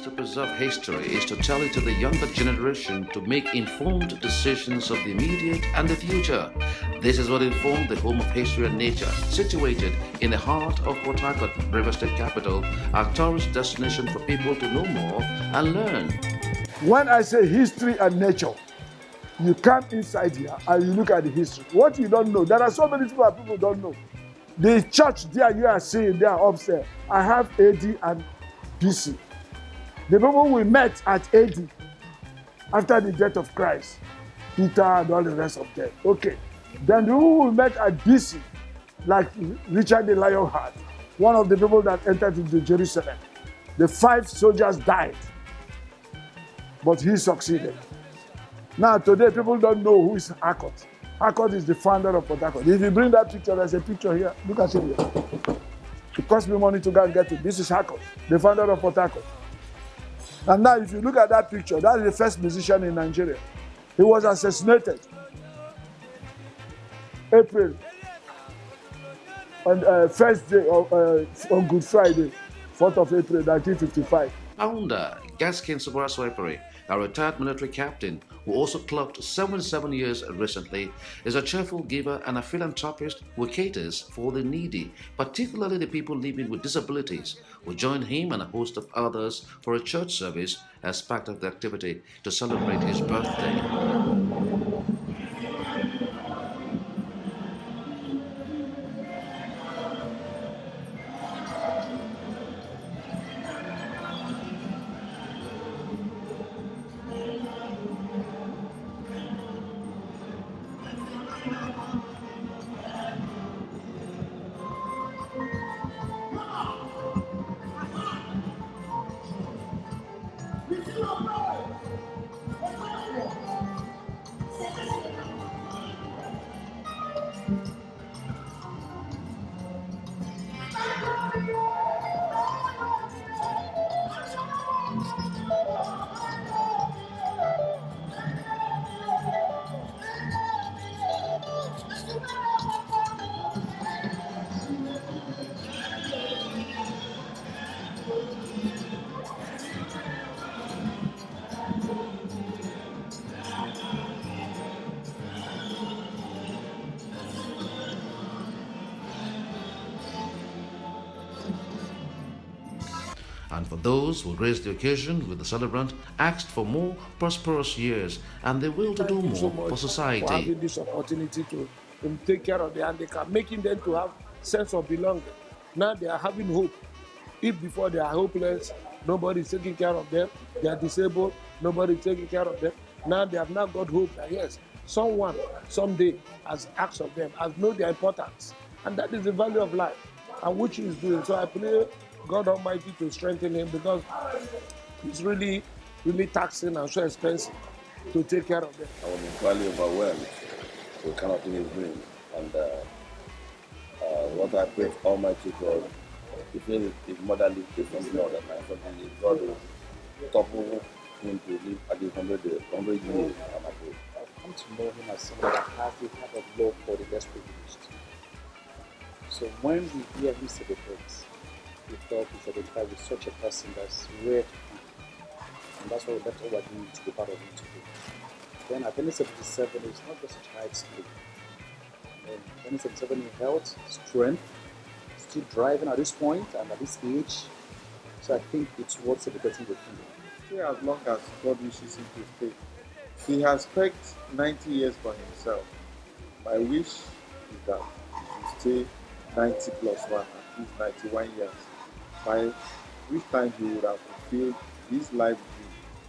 to preserve history is to tell it to the younger generation to make informed decisions of the immediate and the future. This is what informed the home of history and nature, situated in the heart of Port Harcourt, River State capital, a tourist destination for people to know more and learn. When I say history and nature, you come inside here and you look at the history. What you don't know, there are so many things that people don't know. The church there you are seeing there upstairs, I have AD and BC. The people we met at AD after the death of Christ, Peter and all the rest of them. Okay. Then the people we met at BC, like Richard the Lionheart, one of the people that entered into Jerusalem. The 5 soldiers died, but he succeeded. Now today people don't know who is Harcourt. Harcourt is the founder of Port Harcourt. If you bring that picture, there's a picture here. Look at it here. It cost me money to go and get it. This is Harcourt, the founder of Port Harcourt. And now if you look at that picture, that is the first musician in Nigeria. He was assassinated April, on first day on Good Friday, 4th of April, 1955. Founder Gaksin Sobrasuaipri, a retired military captain who also clocked 77 years recently, is a cheerful giver and a philanthropist who caters for the needy, particularly the people living with disabilities, who joined him and a host of others for a church service as part of the activity to celebrate his birthday. And for those who graced the occasion with the celebrant asked for more prosperous years and the will to do more for society. For having this opportunity to take care of the handicapped, making them to have sense of belonging. Now they are having hope. If before they are hopeless, nobody is taking care of them. They are disabled, nobody is taking care of them. Now they have now got hope that yes, someone someday has asked of them, has known their importance. And that is the value of life, and which he is doing. So I pray God Almighty to strengthen him, because it's really, really taxing and so expensive to take care of them. I was entirely overwhelmed with the kind of thing he's doing. And what I pray for Almighty God, if his mother lived different more than I, something God will topple him to live at least 100 years and above. I come to know him as someone that has the heart of love for the less privileged. So when we hear him celebrate, we thought we should identify with such a person that's rare to find. And that's why that's all we're doing to be part of him today. Then at 77, it's not just a child's play. And 77 in health, strength, still driving at this point and at this age. So I think it's worth celebrating with him. Stay as long as God wishes him to stay. He has pegged 90 years for himself. My wish is that he will stay 90 plus 1, at least 91 years. By which time he would have fulfilled his life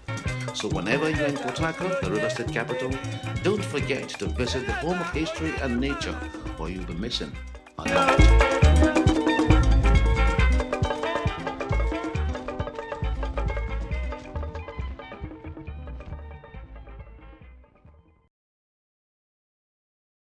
dream. So whenever you're in Port Harcourt, the River State capital, don't forget to visit the home of history and nature, or you'll be missing a lot.